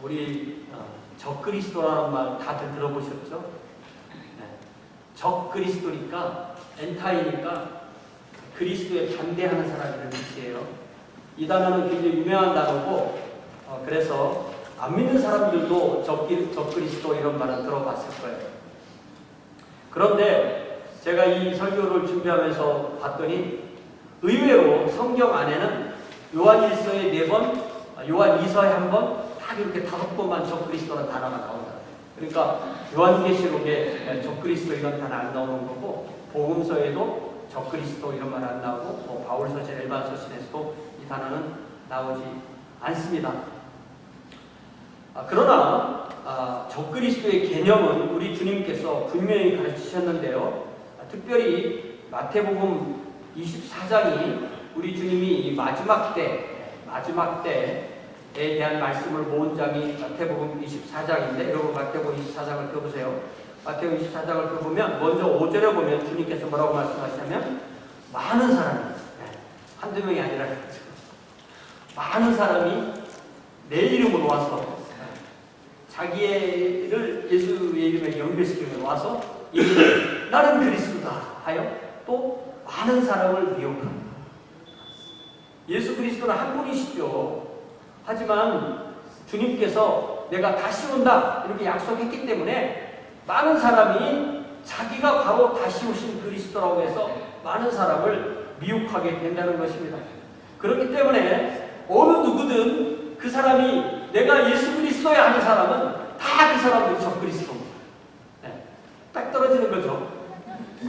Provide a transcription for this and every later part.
우리 적그리스도라는 말 다들 들어보셨죠? 네. 적그리스도니까 엔타이니까 그리스도에 반대하는 사람이라는 뜻이에요. 이 단어는 굉장히 유명한 단어고 그래서 안 믿는 사람들도 적그리스도 이런 말은 들어봤을 거예요. 그런데 제가 이 설교를 준비하면서 봤더니 의외로 성경 안에는 요한일서에 4번, 요한이서에 1번, 딱 이렇게 5번만 적그리스도라는 단어가 나온다. 그러니까 요한계시록에 적그리스도 이런 단어 안 나오는 거고, 복음서에도 적그리스도 이런 말 안 나오고, 바울서신, 일반서신에서도 이 단어는 나오지 않습니다. 그러나 적그리스도의 개념은 우리 주님께서 분명히 가르치셨는데요. 특별히 마태복음 24장이 우리 주님이 마지막 때에 대한 말씀을 모은 장이 마태복음 24장인데, 여러분 마태복음 24장을 펴보세요. 마태복음 24장을 펴보면 먼저 5절에 보면 주님께서 뭐라고 말씀하시냐면, 많은 사람이, 한두 명이 아니라 많은 사람이 내 이름으로 와서 자기를 예수의 이름에 연결시키며 와서 나는 그리스도다 하여 또 많은 사람을 미혹합니다. 예수 그리스도는 한 분이시죠. 하지만 주님께서 내가 다시 온다 이렇게 약속했기 때문에 많은 사람이 자기가 바로 다시 오신 그리스도라고 해서 많은 사람을 미혹하게 된다는 것입니다. 그렇기 때문에 어느 누구든 그 사람이 내가 예수 그리스도야 하는 사람은 다 그 사람들이 적그리스도입니다. 네, 딱 떨어지는 거죠.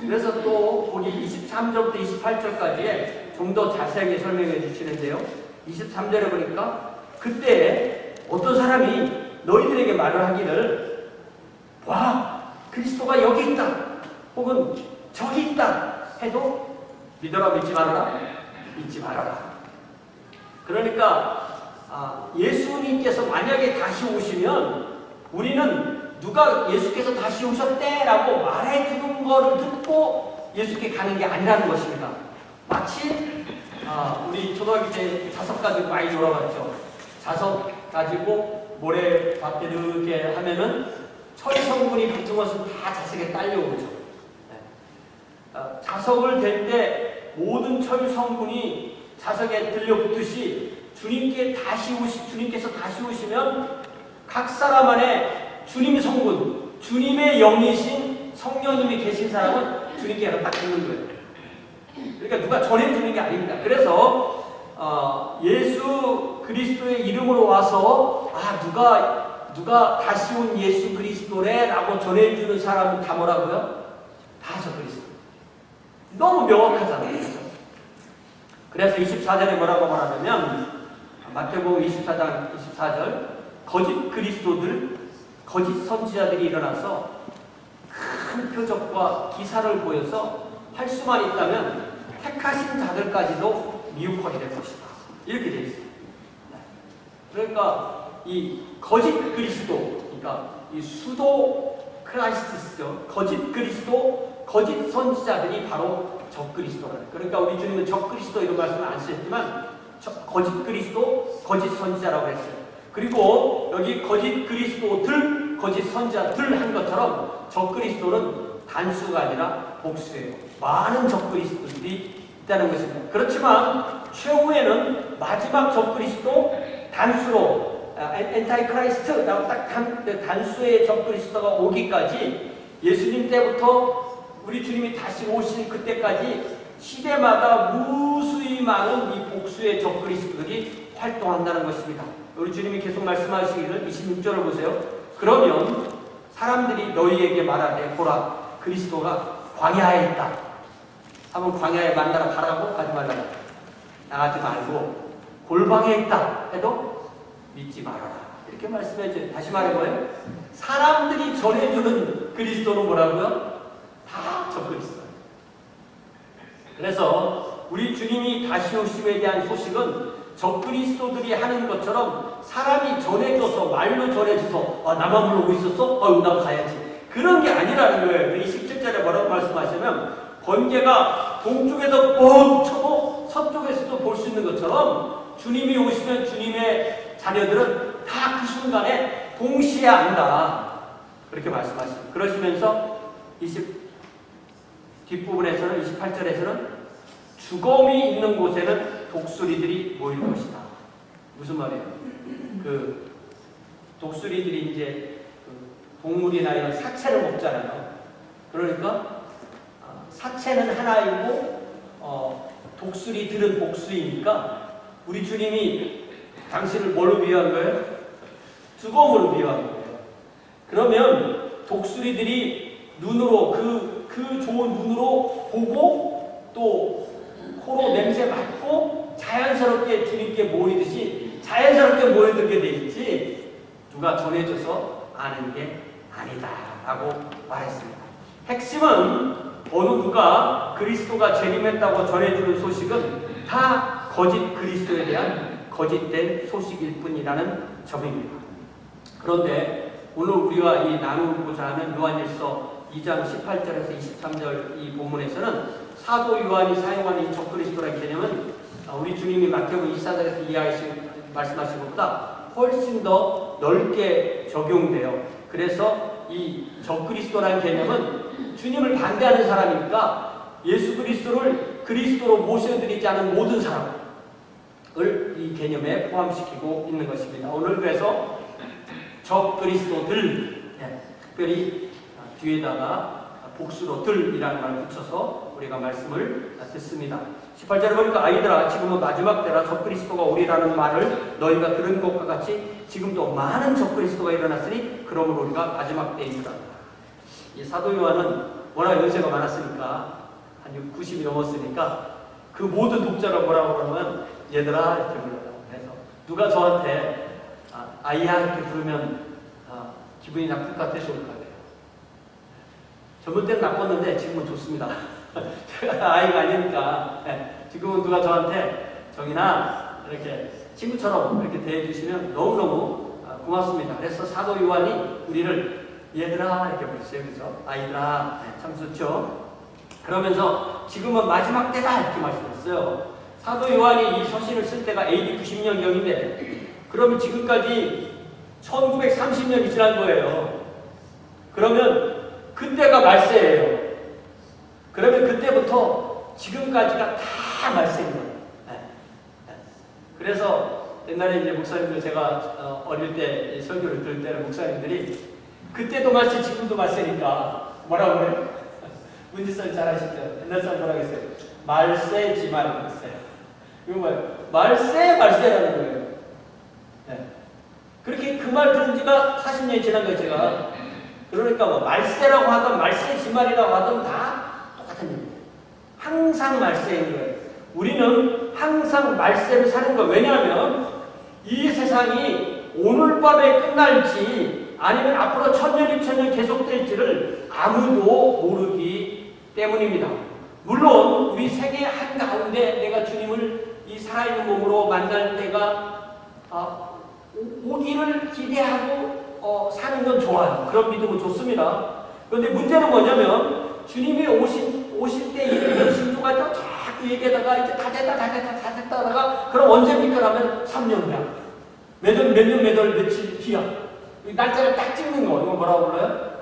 그래서 또 거기 23절부터 28절까지에 좀 더 자세하게 설명해 주시는데요. 23절에 보니까 그때 어떤 사람이 너희들에게 말을 하기를, 와, 그리스도가 여기 있다 혹은 저기 있다 해도 믿어라 믿지 말아라? 믿지 말아라. 그러니까 예수님께서 만약에 다시 오시면 우리는 누가 예수께서 다시 오셨대라고 말해주는 거를 듣고 예수께 가는 게 아니라는 것입니다. 마치 우리 초등학교 때 자석 가지고 많이 놀아봤죠. 자석 가지고 모래밭에 이렇게 하면은 철 성분이 붙은 것은 다 자석에 딸려오죠. 자석을 댈 때 모든 철 성분이 자석에 들려붙듯이 주님께서 다시 오시면 각 사람 안에 주님의 성분, 주님의 영이신 성령님이 계신 사람은 주님께 딱 있는 거예요. 그러니까 누가 전해주는 게 아닙니다. 그래서 예수 그리스도의 이름으로 와서 누가 다시 온 예수 그리스도래 라고 전해주는 사람은 다 뭐라고요? 다 저 그리스도. 너무 명확하잖아요. 그렇죠? 그래서 24절에 뭐라고 말하냐면, 마태복음 24장 24절, 거짓 그리스도들, 거짓 선지자들이 일어나서 큰 표적과 기사를 보여서 할 수만 있다면 택하신 자들까지도 미혹하게 될 것이다. 이렇게 되어 있습니다. 그러니까 이 거짓 그리스도, 그러니까 이 수도 크라이스트죠. 거짓 그리스도, 거짓 선지자들이 바로 적그리스도라는. 그러니까 우리 주님은 적그리스도 이런 말씀을 안 쓰셨지만 거짓 그리스도, 거짓 선지자라고 했어요. 그리고 여기 거짓 그리스도들, 거짓 선지자들 한 것처럼 적그리스도는 단수가 아니라 복수예요. 많은 적그리스도들이 있다는 것입니다. 그렇지만 최후에는 마지막 적그리스도 단수로 엔타이크라이스트 딱 단수의 적그리스도가 오기까지 예수님 때부터 우리 주님이 다시 오신 그때까지 시대마다 무수히 많은 이 복수의 적그리스도들이 활동한다는 것입니다. 우리 주님이 계속 말씀하시기를 26절을 보세요. 그러면 사람들이 너희에게 말하되 보라 그리스도가 광야에 있다. 한번 광야에 만나러 가라고 가지 말라고. 나가지 말고 골방에 있다 해도 믿지 말아라. 이렇게 말씀해줘요. 다시 말해 뭐예요? 사람들이 전해주는 그리스도는 뭐라고요? 다 적그리스도. 그래서 우리 주님이 다시 오심에 대한 소식은 적그리스도들이 하는 것처럼 사람이 전해줘서 말로 전해줘서 나만 모르고 있었어? 나 가야지. 그런 게 아니라는 거예요. 27절에 뭐라고 말씀하시면 번개가 동쪽에서 뻥 쳐도 서쪽에서도 볼 수 있는 것처럼 주님이 오시면 주님의 자녀들은 다 그 순간에 동시에 안다. 그렇게 말씀하십니다. 그러시면서 뒷부분에서는 28절에서는 죽음이 있는 곳에는 독수리들이 모일 것이다. 무슨 말이에요? 그 독수리들이 이제 동물이나 이런 사체를 먹잖아요. 그러니까 사체는 하나이고 독수리들은 복수이니까 우리 주님이 당신을 뭘로 비유한 거예요? 죽음으로 비유한 거예요. 그러면 독수리들이 눈으로 그 좋은 눈으로 보고 또 코로 냄새 맡고 자연스럽게 주님께 모이듯이 자연스럽게 모여들게 돼 있지 누가 전해줘서 아는 게 아니다 라고 말했습니다. 핵심은 어느 누가 그리스도가 재림했다고 전해주는 소식은 다 거짓 그리스도에 대한 거짓된 소식일 뿐이라는 점입니다. 그런데 오늘 우리가 이 나누고자 하는 요한일서 2장 18절에서 23절 이 본문에서는 사도 요한이 사용하는 이 적그리스도라는 개념은 우리 주님이 마태복음 24절에서 말씀하신 것보다 훨씬 더 넓게 적용돼요. 그래서 이 적그리스도라는 개념은 주님을 반대하는 사람이니까 예수 그리스도를 그리스도로 모셔드리지 않은 모든 사람을 이 개념에 포함시키고 있는 것입니다. 오늘 그래서 적그리스도들, 특별히 뒤에다가 복수로 들이라는 말을 붙여서 우리가 말씀을 듣습니다. 18절에 보니까 아이들아 지금은 마지막 때라 적그리스도가 오리라는 말을 너희가 들은 것과 같이 지금도 많은 적그리스도가 일어났으니 그러므로 우리가 마지막 때이니라. 이 사도 요한은 워낙 연세가 많았으니까 한 90이 넘었으니까 그 모든 독자가 뭐라고 그러면 얘들아 이렇게 불러요. 그래서 누가 저한테 아이야 이렇게 부르면 기분이 나쁠 것 같아서 좋을 것 같아요. 젊을 때는 나빴는데 지금은 좋습니다. 제가 아이가 아니니까 지금은 누가 저한테 정인아 이렇게 친구처럼 이렇게 대해주시면 너무너무 고맙습니다. 그래서 사도 요한이 우리를 얘들아 이렇게 부르세요. 그죠? 아이들아 참 좋죠. 그러면서 지금은 마지막 때다 이렇게 말씀했어요. 사도 요한이 이 서신을 쓸 때가 AD 90년경인데 그러면 지금까지 1930년이 지난 거예요. 그러면 그때가 말세예요. 그러면 그때부터 지금까지가 다 말세인 거예요. 그래서 옛날에 이제 목사님들 제가 어릴 때 설교를 들을 때는 목사님들이 그때도 말세 지금도 말세니까 뭐라고 그래요? 문지선 잘 아시죠? 옛날 사람 뭐라고 했어요? 말세지만 했어요. 이거 뭐예요? 말세라는 거예요. 그렇게 그 말 들은 지가 40년이 지난 거예요, 제가. 그러니까 뭐 말세라고 하든 말세지말이라고 하든 다 똑같은 얘기예요. 항상 말세인 거예요. 우리는 항상 말세를 사는 거예요. 왜냐하면 이 세상이 오늘 밤에 끝날지 아니면 앞으로 1000년, 2000년 계속될지를 아무도 모르기 때문입니다. 물론 우리 세계 한가운데 내가 주님을 이 살아있는 몸으로 만날 때가 오기를 기대하고 사는 건 좋아요. 그런 믿음은 좋습니다. 그런데 문제는 뭐냐면 주님이 오실 때 이런 신조가 자꾸 얘기하다가 이제 다 됐다 하다가 그럼 언제입니까? 라면 3년 후야. 몇 월 며칠 뒤야. 날짜를 딱 찍는 거. 이거 뭐라고 불러요?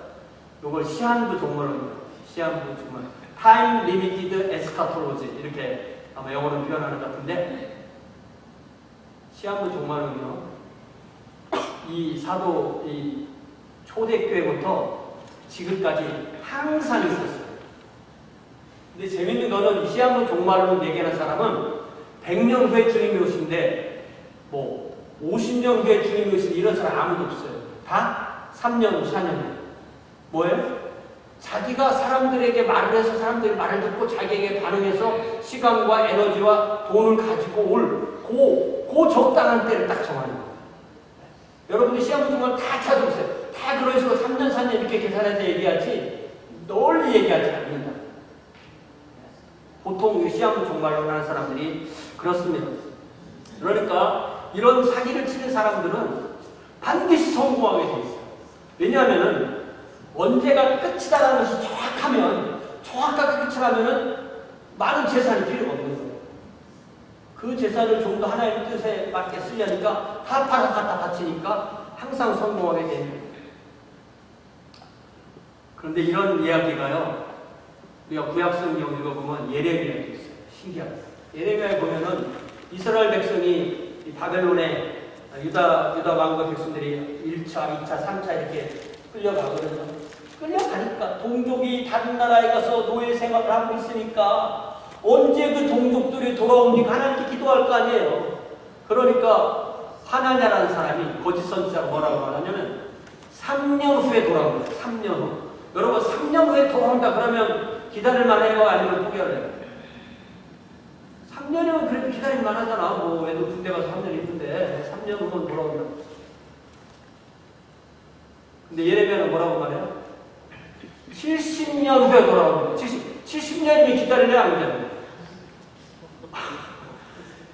이걸 시한부 종말론이에요. 시한부 종말. 타임 리미티드 에스카톨로지 이렇게 아마 영어로 표현하는 것 같은데 시한부 종말론이요. 이 사도 이 초대교회부터 지금까지 항상 있었어요. 근데 재밌는 거는 이 시한부 종말론 얘기하는 사람은 100년 후에 주님이 오신데 뭐 50년 후에 주님이 오신 이런 사람 아무도 없어요. 다 3년 후, 4년 후. 뭐예요? 자기가 사람들에게 말을 해서 사람들이 말을 듣고 자기에게 반응해서 시간과 에너지와 돈을 가지고 올 그 적당한 때를 딱 정하는 거예요. 여러분들 시한부 종말 다 찾아보세요. 다 그런 식으로 3년, 4년 이렇게 계산해서 얘기하지 널리 얘기하지 않는다. 보통 시한부 종말론 하는 사람들이 그렇습니다. 그러니까 이런 사기를 치는 사람들은 반드시 성공하게 돼 있어요. 왜냐하면은 언제가 끝이다라는 것이 정확하게 끝이라면은 많은 재산이 필요가 없는 거예요. 그 재산을 좀 더 하나님의 뜻에 맞게 쓰려니까 다 갖다 바치니까 항상 성공하게 되는 거예요. 그런데 이런 이야기가요, 우리가 구약성경 읽어보면 예레미야에 있어요. 신기하다. 예레미야에 보면은 이스라엘 백성이 이 바벨론에 유다 왕국 백성들이 1차, 2차, 3차 이렇게 끌려가거든요. 끌려가니까 동족이 다른 나라에 가서 노예 생활을 하고 있으니까 언제 그 동족들이 돌아옵니까? 하나님께 기도할 거 아니에요. 그러니까 하나냐라는 사람이 거짓 선지자가 뭐라고 말하냐면 3년 후에 돌아옵니다. 3년 후. 여러분 3년 후에 돌아온다 그러면 기다릴 만해요? 아니면 포기할래요? 3년이면 그래도 기다릴 만하잖아. 뭐 애들 군대 가서 3년 있는데 3년 후면 돌아온다. 근데 예레미야는 뭐라고 말해요? 70년 후에 돌아옵니다. 70년이면 기다리래 안 기다려요?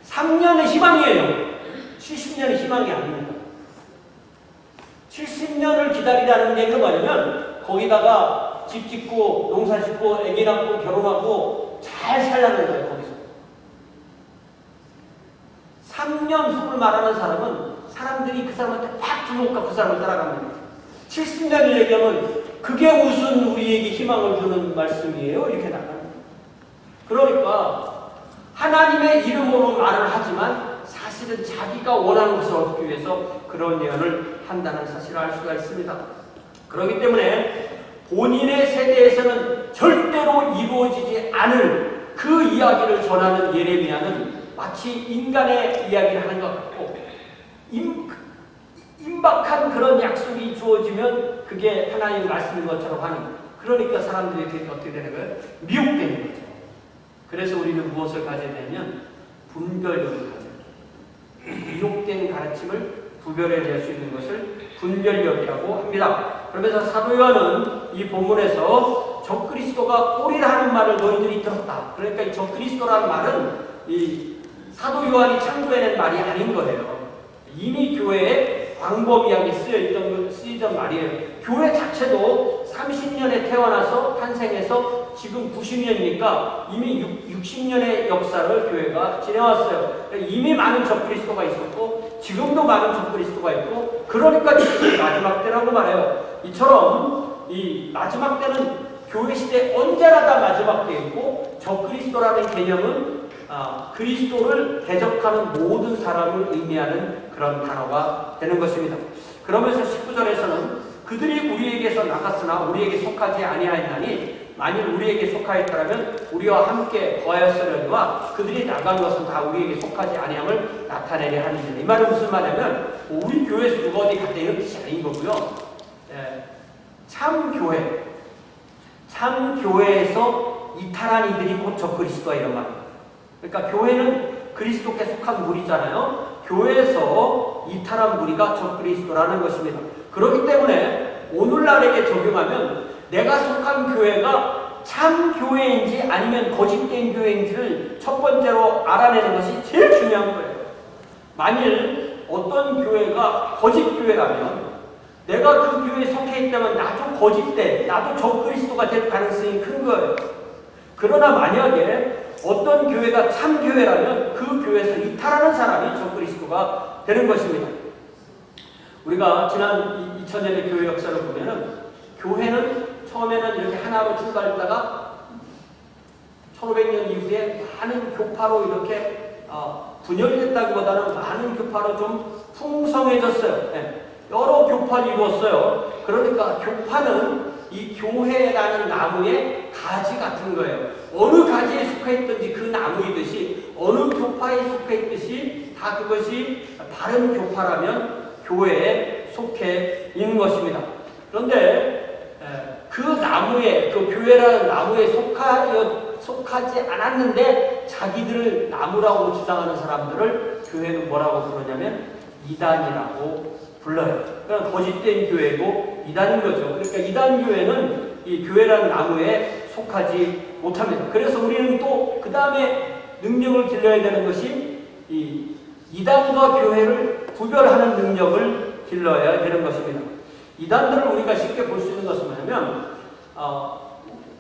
3년의 희망이에요. 70년의 희망이 아닙니다. 70년을 기다리라는 얘기는 뭐냐면 거기다가 집 짓고 농사 짓고 애기 낳고 결혼하고 잘 살라는 거예요. 거기서 3년 후를 말하는 사람은 사람들이 그 사람한테 팍 주목하고 그 사람을 따라갑니다. 70년을 얘기하면 그게 무슨 우리에게 희망을 주는 말씀이에요? 이렇게 나갑니다. 그러니까 하나님의 이름으로 말을 하지만 사실은 자기가 원하는 것을 얻기 위해서 그런 예언을 한다는 사실을 알 수가 있습니다. 그렇기 때문에 본인의 세대에서는 절대로 이루어지지 않을 그 이야기를 전하는 예레미야는 마치 인간의 이야기를 하는 것 같고 임박한 그런 약속이 주어지면 그게 하나님의 말씀인 것처럼 하는 거예요. 그러니까 사람들이 어떻게 되는 거예요? 미혹되는 거죠. 그래서 우리는 무엇을 가져야 되냐면 분별력을 가져야 돼요. 미혹된 가르침을 구별해낼 수 있는 것을 분별력이라고 합니다. 그러면서 사도 요한은 이 본문에서 적그리스도가 꼬리라는 말을 너희들이 들었다. 그러니까 이 적그리스도라는 말은 이 사도 요한이 창조해낸 말이 아닌 거예요. 이미 교회에 광범위하게 쓰이던 말이에요. 교회 자체도 30년에 태어나서 탄생해서 지금 90년이니까 이미 60년의 역사를 교회가 지내왔어요. 이미 많은 적그리스도가 있었고 지금도 많은 적그리스도가 있고 그러니까 지금 마지막 때라고 말해요. 이처럼 이 마지막 때는 교회 시대 언제나 다 마지막 때이고 적그리스도라는 개념은 그리스도를 대적하는 모든 사람을 의미하는 그런 단어가 되는 것입니다. 그러면서 19절에서는 그들이 우리에게서 나갔으나 우리에게 속하지 아니하였나니 만일 우리에게 속하였더라면 우리와 함께 거하였으려니와 그들이 나간 것은 다 우리에게 속하지 아니함을 나타내려 하니라. 이 말은 무슨 말이냐면 우리 교회에서 누가 어디 갔다 이런 뜻이 아닌 거고요. 참 교회에서 이탈한 이들이 곧 적그리스도와 이런 말입니다. 그러니까 교회는 그리스도께 속한 무리잖아요. 교회에서 이탈한 무리가 적그리스도라는 것입니다. 그렇기 때문에 오늘날에게 적용하면 내가 속한 교회가 참 교회인지 아니면 거짓된 교회인지를 첫 번째로 알아내는 것이 제일 중요한 거예요. 만일 어떤 교회가 거짓 교회라면 내가 그 교회에 속해 있다면 나도 거짓된, 나도 적그리스도가 될 가능성이 큰 거예요. 그러나 만약에 어떤 교회가 참 교회라면 그 교회에서 이탈하는 사람이 적그리스도가 되는 것입니다. 우리가 지난 2000년의 교회 역사를 보면은 교회는 처음에는 이렇게 하나로 출발했다가 1500년 이후에 많은 교파로 이렇게 분열됐다기보다는 많은 교파로 좀 풍성해졌어요. 여러 교파를 이루었어요. 그러니까 교파는 이 교회라는 나무의 가지 같은 거예요. 어느 가지에 속해 있든지 그 나무이듯이 어느 교파에 속해 있듯이 다 그것이 바른 교파라면 교회에 속해 있는 것입니다. 그런데 그 나무에, 그 교회라는 나무에 속하지 않았는데 자기들을 나무라고 주장하는 사람들을 교회는 뭐라고 부르냐면 이단이라고 불러요. 그러니까 거짓된 교회고 이단인 거죠. 그러니까 이단 교회는 이 교회라는 나무에 속하지 못합니다. 그래서 우리는 또 그 다음에 능력을 길러야 되는 것이 이 이단과 교회를 구별하는 능력을 길러야 되는 것입니다. 이단들을 우리가 쉽게 볼 수 있는 것은 뭐냐면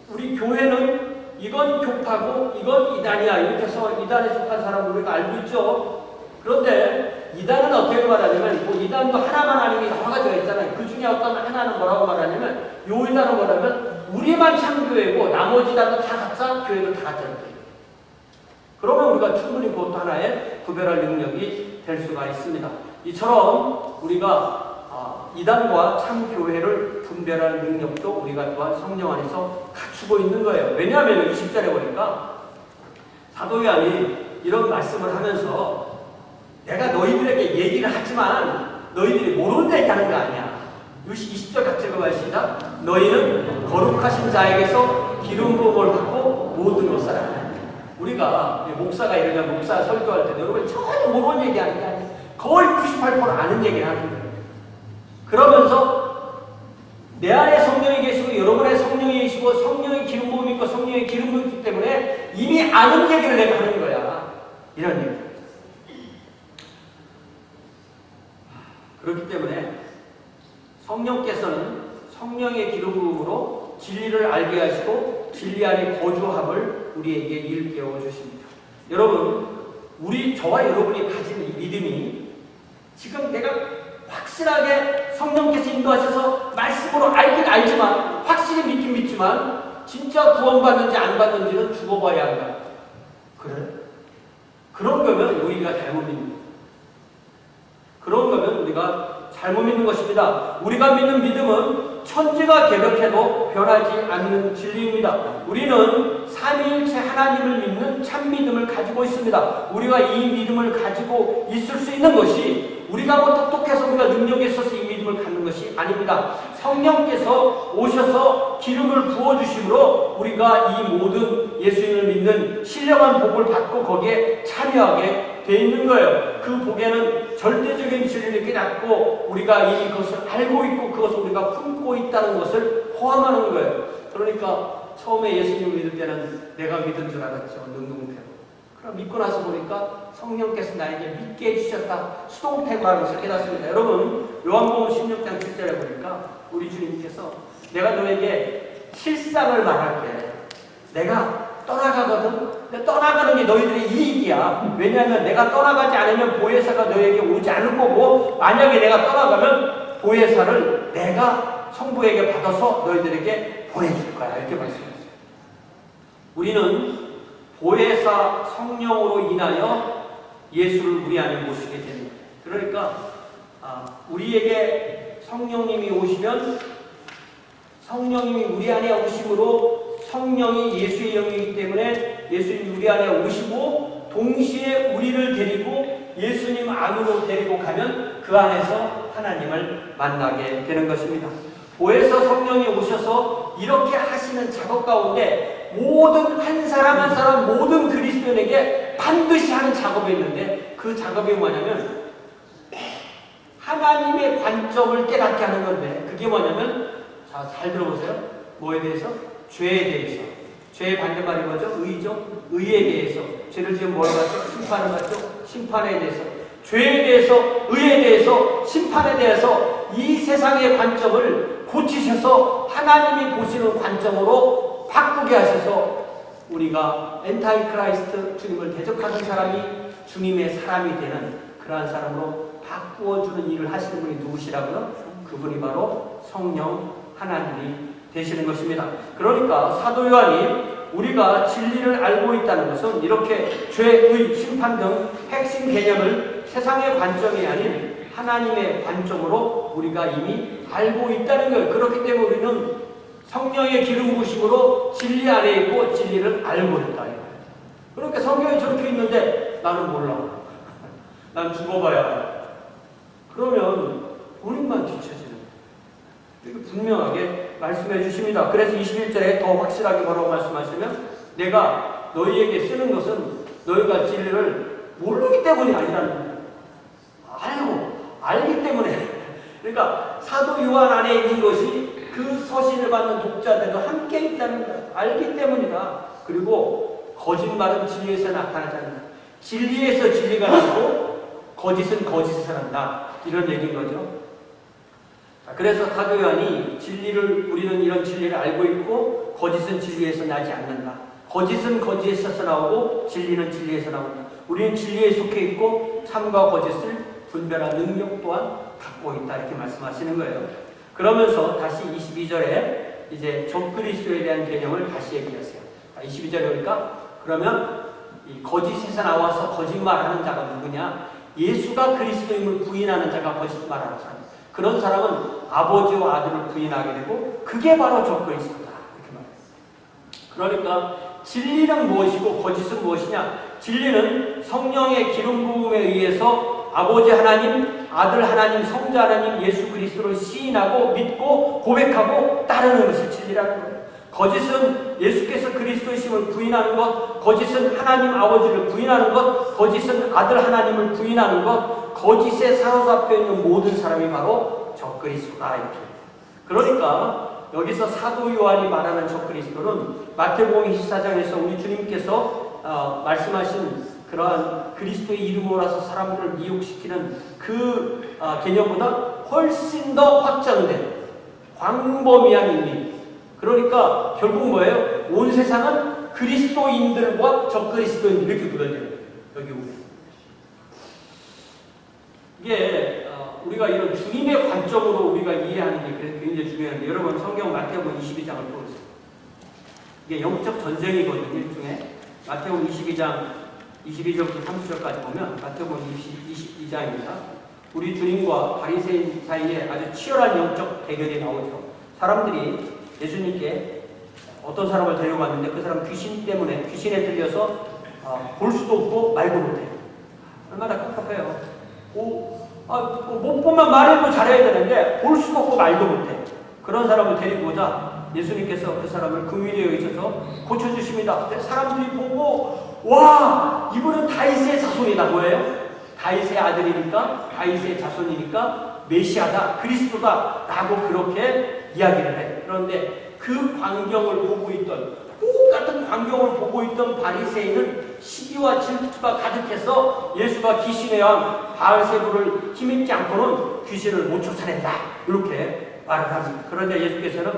우리 교회는 이건 교파고 이건 이단이야. 이렇게 해서 이단에 속한 사람을 우리가 알고 있죠. 그런데 이단은 어떻게 말하냐면 뭐 이단도 하나만 아닌 게 여러 가지가 있잖아요. 그 중에 어떤 하나는 뭐라고 말하냐면 요 이단은 뭐냐면 우리만 참교회고 나머지 이단도 다 각자 교회를 다 갖자는 거예요. 그러면 우리가 충분히 그것도 하나의 구별할 능력이 될 수가 있습니다. 이처럼 우리가 이단과 참교회를 분별할 능력도 우리가 또한 성령 안에서 갖추고 있는 거예요. 왜냐하면 20절에 보니까 사도 요한이 이런 말씀을 하면서 내가 너희들에게 얘기를 하지만 너희들이 모르는 얘기하는 거 아니야. 20절 같이 읽어봐요. 시작. 너희는 거룩하신 자에게서 기름 부음을 받고 모든 것을 아냐. 우리가 목사가 예를 들면 목사 설교할 때 여러분 전혀 모르는 얘기하는 게 아니에요. 거의 98% 아는 얘기를 하는 거예요. 그러면서 내 안에 성령이 계시고 여러분의 성령이 계시고 성령의 기름 부음이 있고 성령의 기름 부음이 있기 때문에 이미 아는 얘기를 내가 하는 거야. 이런 얘기. 그렇기 때문에 성령께서는 성령의 기름 부음으로 진리를 알게 하시고 진리 안에 거주함을 우리에게 일깨워 주십니다. 여러분, 저와 여러분이 가진 이 믿음이 지금 내가 확실하게 성령께서 인도하셔서 말씀으로 알긴 알지만 확실히 믿긴 믿지만 진짜 구원받는지 안 받는지는 죽어봐야 한다. 그래? 그런 거면 우리가 잘못 믿는 그런 거면 우리가 잘못 믿는 것입니다. 우리가 믿는 믿음은 천지가 개벽해도 변하지 않는 진리입니다. 우리는 삼위일체 하나님을 믿는 참 믿음을 가지고 있습니다. 우리가 이 믿음을 가지고 있을 수 있는 것이 우리가 뭐 똑똑해서 우리가 능력이 있어서 이 믿음을 갖는 것이 아닙니다. 성령께서 오셔서 기름을 부어주심으로 우리가 이 모든 예수님을 믿는 신령한 복을 받고 거기에 참여하게 되어 있는 거예요. 그 복에는 절대적인 진리를 깨닫고 우리가 이미 그것을 알고 있고 그것을 우리가 품고 있다는 것을 포함하는 거예요. 그러니까 처음에 예수님을 믿을 때는 내가 믿은 줄 알았죠. 능동태로. 그럼 믿고 나서 보니까 성령께서 나에게 믿게 해주셨다. 수동태고라는 것을 깨닫습니다. 여러분, 요한복음 16장 7절에 보니까 우리 주님께서 내가 너에게 실상을 말할게. 내가 떠나가거든. 근데 떠나가는 게 너희들의 이익이야. 왜냐하면 내가 떠나가지 않으면 보혜사가 너에게 오지 않을 거고 만약에 내가 떠나가면 보혜사를 내가 성부에게 받아서 너희들에게 보내줄 거야. 이렇게 말씀했어요. 우리는 보혜사 성령으로 인하여 예수를 우리 안에 모시게 됩니다. 그러니까 우리에게 성령님이 오시면 성령님이 우리 안에 오심으로 성령이 예수의 영이기 때문에 예수님이 우리 안에 오시고 동시에 우리를 데리고 예수님 안으로 데리고 가면 그 안에서 하나님을 만나게 되는 것입니다. 보혜사 성령이 오셔서 이렇게 하시는 작업 가운데 모든 한 사람 한 사람 모든 그리스도인에게 반드시 하는 작업이 있는데 그 작업이 뭐냐면 하나님의 관점을 깨닫게 하는 건데 그게 뭐냐면 자, 잘 들어보세요. 뭐에 대해서? 죄에 대해서. 죄의 반대말이 뭐죠? 의죠? 의에 대해서. 죄를 지으면 뭘 받죠? 심판을 받죠? 심판에 대해서. 죄에 대해서, 의에 대해서, 심판에 대해서 이 세상의 관점을 고치셔서 하나님이 보시는 관점으로 바꾸게 하셔서 우리가 엔타이 크라이스트 주님을 대적하는 사람이 주님의 사람이 되는 그러한 사람으로 바꾸어주는 일을 하시는 분이 누구시라고요? 그분이 바로 성령 하나님이 되시는 것입니다. 그러니까 사도 요한이 우리가 진리를 알고 있다는 것은 이렇게 죄의 심판 등 핵심 개념을 세상의 관점이 아닌 하나님의 관점으로 우리가 이미 알고 있다는 거예요. 그렇기 때문에 우리는 성령의 기름 부으심으로 진리 안에 있고 진리를 알고 있다. 그러니까 성경이 저렇게 있는데 나는 몰라. 난 죽어봐야 해. 그러면 본인만 뒤처지는 이렇게 분명하게 말씀해 주십니다. 그래서 21절에 더 확실하게 뭐라고 말씀하시면 내가 너희에게 쓰는 것은 너희가 진리를 모르기 때문이 아니라는 거예요. 알기 때문에. 그러니까 사도 요한 안에 있는 것이 그 서신을 받는 독자들도 함께 있다는 거예요. 알기 때문이다. 그리고 거짓말은 진리에서 나타나지 않는다. 진리에서 진리가 나고 거짓은 거짓에서 난다. 이런 얘기인 거죠. 그래서 사도 요한이 우리는 이런 진리를 알고 있고 거짓은 진리에서 나지 않는다. 거짓은 거짓에서 나오고 진리는 진리에서 나온다. 우리는 진리에 속해 있고 참과 거짓을 분별할 능력 또한 갖고 있다. 이렇게 말씀하시는 거예요. 그러면서 다시 22절에 이제 적그리스도에 대한 개념을 다시 얘기하세요. 22절에 보니까 그러면 이 거짓에서 나와서 거짓말하는 자가 누구냐? 예수가 그리스도임을 부인하는 자가 거짓말하는 사람. 그런 사람은 아버지와 아들을 부인하게 되고 그게 바로 적그리스도다. 이렇게 말해요. 그러니까 진리는 무엇이고 거짓은 무엇이냐? 진리는 성령의 기름 부음에 의해서 아버지 하나님, 아들 하나님, 성자 하나님, 예수 그리스도를 시인하고 믿고 고백하고 따르는 것이 진리라는 거예요. 거짓은 예수께서 그리스도이심을 부인하는 것, 거짓은 하나님 아버지를 부인하는 것, 거짓은 아들 하나님을 부인하는 것, 거짓에 사로잡혀 있는 모든 사람이 바로 적그리스도다. 이렇게. 그러니까 여기서 사도 요한이 말하는 적그리스도는 마태복음 24장에서 우리 주님께서 말씀하신 그러한 그리스도의 이름으로서 사람들을 미혹시키는 그 개념보다 훨씬 더 확장된 광범위한 의미. 그러니까 결국 뭐예요? 온 세상은 그리스도인들과 적그리스도인들 이렇게 구별돼요. 여기 오면. 이게 우리가 이런 주님의 관점으로 우리가 이해하는 게 굉장히 중요한데 여러분 성경 마태복음 22장을 보세요. 이게 영적 전쟁이거든요. 일종의 마태복음 22장 22절부터 30절까지 보면 마태복음 22장입니다. 우리 주님과 바리새인 사이에 아주 치열한 영적 대결이 나오죠. 사람들이 예수님께 어떤 사람을 데려갔는데 그 사람 귀신 때문에 귀신에 들려서 볼 수도 없고 말도 못해요. 얼마나 깝깝해요. 못 보면 말해도 잘해야 되는데 볼 수도 없고 말도 못해. 그런 사람을 데리고 오자 예수님께서 그 사람을 긍휼히 여기셔서 고쳐주십니다. 사람들이 보고 와, 이분은 다윗의 자손이다. 뭐예요? 다윗의 아들이니까 다윗의 자손이니까 메시아다, 그리스도다 라고 그렇게 이야기를 해. 그런데 그 광경을 보고 있던 똑같은 광경을 보고 있던 바리새인은 시기와 질투가 가득해서 예수가 귀신의 왕 바알세부를 힘입지 않고는 귀신을 못 쫓아낸다. 이렇게 말을 합니다. 그런데 예수께서는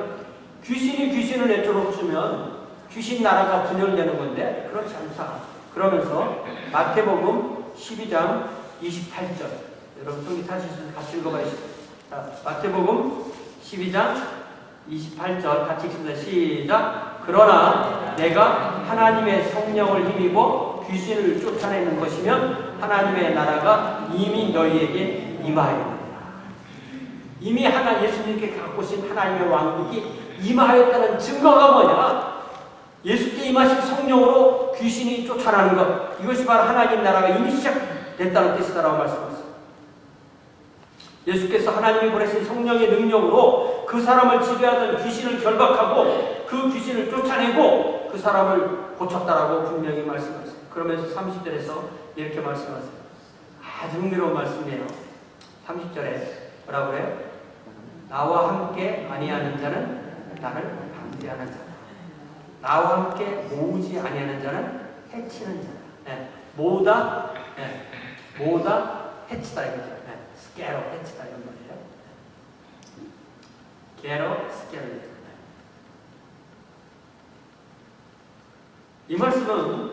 귀신이 귀신을 내쫓아 주면 귀신 나라가 분열되는 건데 그렇지 않다. 그러면서 마태복음 12장 28절 여러분 성경 찾으시면 같이 읽어봐야죠. 자, 마태복음 12장 28절 같이 읽습니다. 시작. 그러나 내가 하나님의 성령을 힘입어 귀신을 쫓아내는 것이면 하나님의 나라가 이미 너희에게 임하였느니라. 이미 예수님께 갖고 오신 하나님의 왕국이 임하였다는 증거가 뭐냐? 예수께 임하신 성령으로 귀신이 쫓아나는 것. 이것이 바로 하나님 나라가 이미 시작됐다는 뜻이다라고 말씀하셨습니다. 예수께서 하나님이 보내신 성령의 능력으로 그 사람을 지배하던 귀신을 결박하고 그 귀신을 쫓아내고 그 사람을 고쳤다라고 분명히 말씀하셨어요. 그러면서 30절에서 이렇게 말씀하세요. 아주 흥미로운 말씀이에요. 30절에 뭐라고 그래요? 나와 함께 아니하는 자는 나를 반대하는 자다. 나와 함께 모으지 아니하는 자는 해치는 자다. 네. 모으다 해치다 이거죠. 네. 스케로 해치다 이런 말이에요. 게로 스케로. 이 말씀은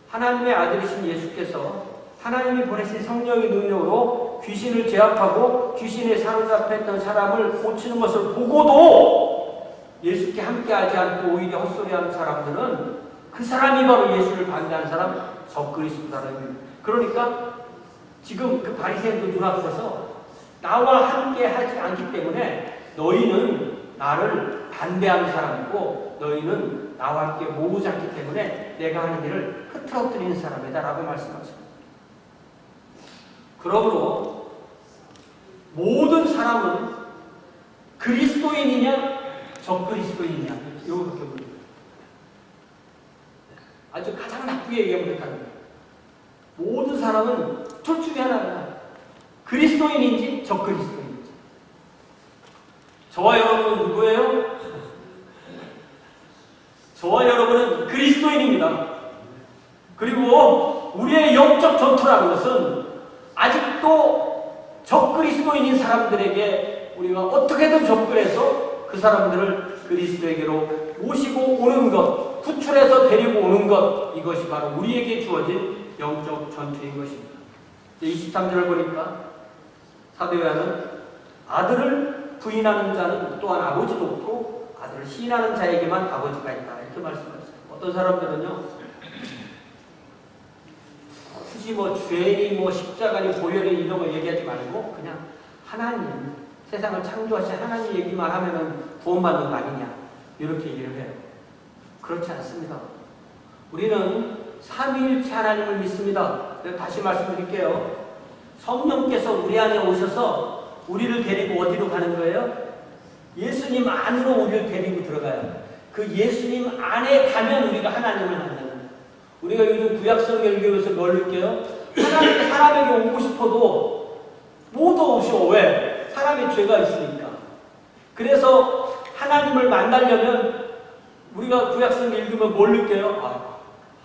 하나님의 아들이신 예수께서 하나님이 보내신 성령의 능력으로 귀신을 제압하고 귀신에 사로잡혔던 사람을 고치는 것을 보고도 예수께 함께하지 않고 오히려 헛소리하는 사람들은 그 사람이 바로 예수를 반대하는 사람, 적그리스도라는 겁니다. 그러니까 지금 그 바리새인들 눈앞에서 나와 함께하지 않기 때문에 너희는 나를 반대하는 사람이고 너희는 나와 함께 모으지 않기 때문에 내가 하는 일을 흐트러뜨리는 사람이다 라고 말씀하십니다. 그러므로 모든 사람은 그리스도인이냐 적그리스도인이냐 이렇게 봅니다. 아주 가장 나쁘게 얘기하면 됐다는 거예요. 모든 사람은 둘 중에 하나야. 그리스도인인지 적그리스도인인지. 저와 여러분은 누구예요? 저와 여러분은 그리스도인입니다. 그리고 우리의 영적 전투라는 것은 아직도 적그리스도인인 사람들에게 우리가 어떻게든 접근해서 그 사람들을 그리스도에게로 모시고 오는 것, 구출해서 데리고 오는 것, 이것이 바로 우리에게 주어진 영적 전투인 것입니다. 23절을 보니까 사도 요한은 아들을 부인하는 자는 또한 아버지도 없고 아들을 시인하는 자에게만 아버지가 있다, 이렇게 말씀하셨어요. 어떤 사람들은요, 굳이 뭐 죄니 뭐 십자가니 보혈이 이런 거 얘기하지 말고 그냥 하나님, 세상을 창조하신 하나님 얘기만 하면은 구원받는 거 아니냐, 이렇게 얘기를 해요. 그렇지 않습니다. 우리는 삼위일체 하나님을 믿습니다. 다시 말씀드릴게요. 성령께서 우리 안에 오셔서 우리를 데리고 어디로 가는 거예요? 예수님 안으로 우리를 데리고 들어가요. 그 예수님 안에 가면 우리가 하나님을 만나는 거예요. 우리가 요즘 구약성경에서 뭘 느껴요? 하나님이 사람에게 오고 싶어도 못 오셔. 왜? 사람의 죄가 있으니까. 그래서 하나님을 만나려면 우리가 구약성경 읽으면 뭘 느껴요?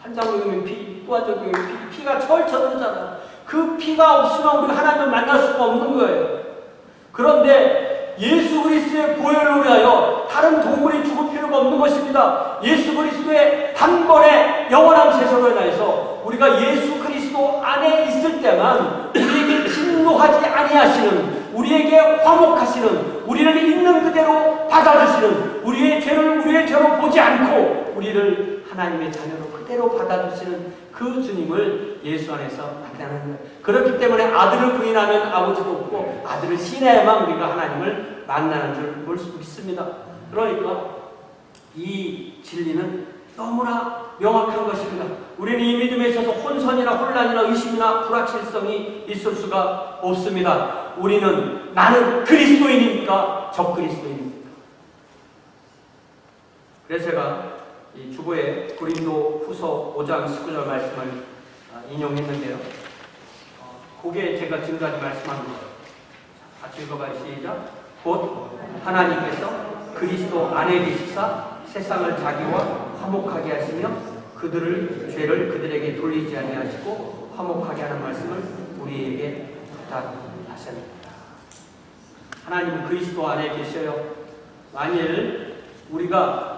한 장 읽으면 피, 또 한 장 읽으면 피가 철철 흐르잖아. 그 피가 없으면 우리가 하나님을 만날 수가 없는 거예요. 그런데 예수 그리스도의 보혈을 위하여 다른 동물이 죽을 필요가 없는 것입니다. 예수 그리스도의 단번에 영원한 제사로 인하여서 우리가 예수 그리스도 안에 있을 때만 우리에게 진노하지 아니하시는, 우리에게 화목하시는, 우리를 있는 그대로 받아주시는, 우리의 죄를 우리의 죄로 보지 않고 우리를 하나님의 자녀로 그대로 받아주시는 그 주님을 예수 안에서 만나는 거예요. 그렇기 때문에 아들을 부인하면 아버지도 없고 아들을 신해야만 우리가 하나님을 만나는 줄 볼 수 있습니다. 그러니까 이 진리는 너무나 명확한 것입니다. 우리는 이 믿음에 있어서 혼선이나 혼란이나 의심이나 불확실성이 있을 수가 없습니다. 우리는 나는 그리스도인입니까? 적그리스도인입니까? 그래서 제가 이 주보에 고린도 후서 5장 19절 말씀을 인용했는데요. 그게 제가 지금까지 말씀한 거예요. 같이 읽어봐요. 시작. 곧 하나님께서 그리스도 안에 계시사 세상을 자기와 화목하게 하시며 그들을 죄를 그들에게 돌리지 아니하시고 화목하게 하는 말씀을 우리에게 부탁하셨습니다. 하나님은 그리스도 안에 계셔요. 만일 우리가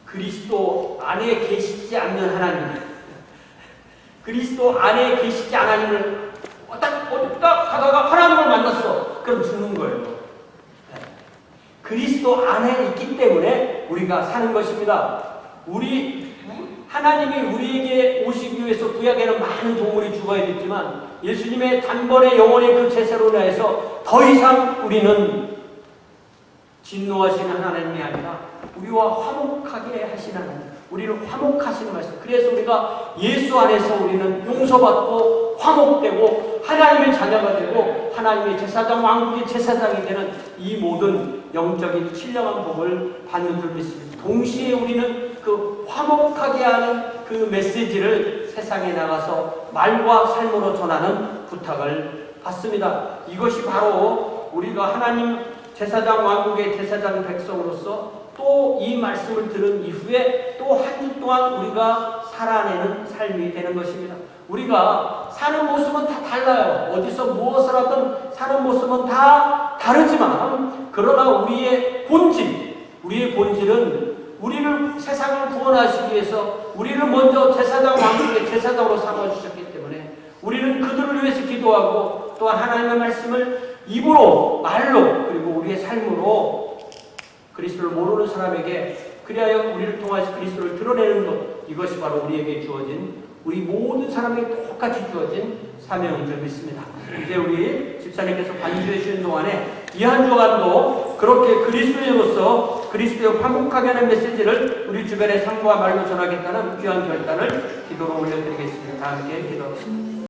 그리스도 안에 계시지 않는 하나님, 그리스도 안에 계시지 하나님을 딱 가다가 하나님을 만났어. 그럼 죽는 거예요. 그리스도 안에 있기 때문에 우리가 사는 것입니다. 하나님이 우리에게 오시기 위해서 구약에는 많은 동물이 죽어야 됐지만 예수님의 단번에 영원의 그 제사로 인해서 더 이상 우리는 진노하시는 하나님이 아니라 우리와 화목하게 하시는 하나님, 우리를 화목하시는 말씀. 그래서 우리가 예수 안에서 우리는 용서받고 화목되고 하나님의 자녀가 되고 하나님의 제사장, 왕국의 제사장이 되는 이 모든 영적인 신령한 복을 받는 줄 믿습니다. 동시에 우리는 그 화목하게 하는 그 메시지를 세상에 나가서 말과 삶으로 전하는 부탁을 받습니다. 이것이 바로 우리가 하나님 제사장, 왕국의 제사장 백성으로서 또 이 말씀을 들은 이후에 또 한 주 동안 우리가 살아내는 삶이 되는 것입니다. 우리가 사는 모습은 다 달라요. 어디서 무엇을 하든 사는 모습은 다 다르지만 그러나 우리의 본질은 우리를 세상을 구원하시기 위해서 우리를 먼저 제사장, 왕국의 제사장으로 삼아주셨기 때문에 우리는 그들을 위해서 기도하고 또한 하나님의 말씀을 입으로, 말로, 그리고 우리의 삶으로 그리스도를 모르는 사람에게 그리하여 우리를 통해서 그리스도를 드러내는 것, 이것이 바로 우리에게 주어진, 우리 모든 사람에게 똑같이 주어진 사명인 줄 믿습니다. 이제 우리 집사님께서 반주해 주신 동안에 이 한 주간도 그렇게 그리스도인으로서 그리스도의 화목하게 하는 메시지를 우리 주변의 삶과 말로 전하겠다는 귀한 결단을 기도로 올려드리겠습니다. 다 함께 기도하겠습니다.